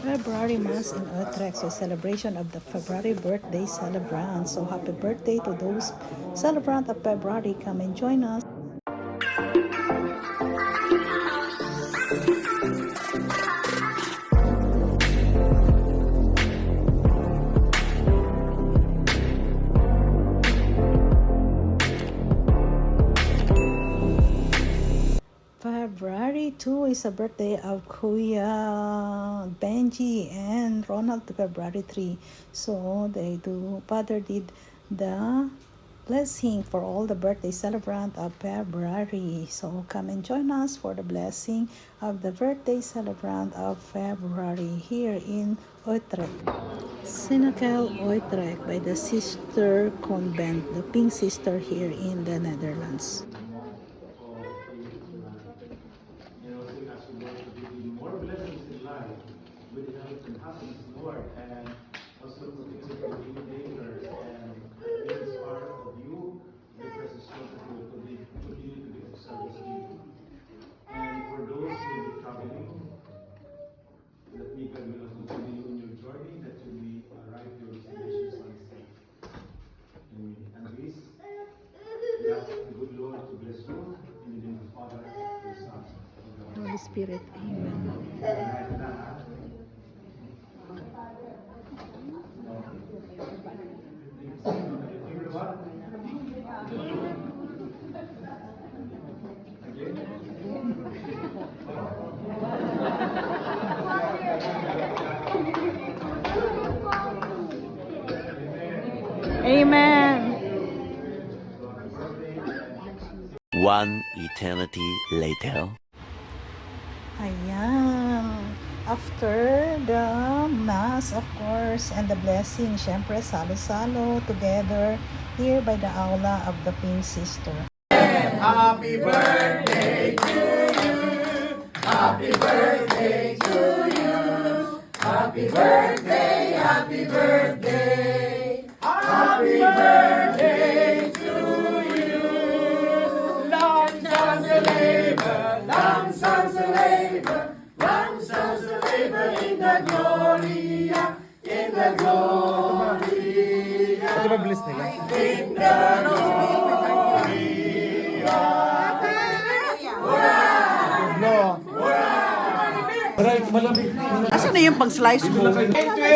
February Mass in Utrecht, so celebration of the February birthday celebrant. So happy birthday to those celebrant of February. Come and join us. February 2 is a birthday of Kuya Benji and Ronald February 3. So Father did the blessing for all the birthday celebrant of February. So come and join us for the blessing of the birthday celebrant of February here in Utrecht. Sinakel Utrecht by the Sister Convent, the Pink Sister here in the Netherlands. More blessings in life, with health and happiness, Lord, and also continue to be makers and be inspired of you, the precious Lord, that will continue to be of service to you. And for those who will be traveling, that Mika will continue in your journey, that you may arrive to your destination safe. And this, we ask the good Lord to bless you in the name of the Father, the Son, and the Holy Spirit, Amen. Amen. One eternity later. Ayan. After the Mass, of course, and the blessing, syempre, salo-salo together here by the Aula of the Pink Sister. Happy birthday to you. Happy birthday to you. Happy birthday, happy birthday. Happy birthday to you. Long sans labor, long sans labor, long sans labor in the Gloria, in the Gloria. Ito ba bliss nila? In the Gloria. Asan na yung pang-slice mo? Okay.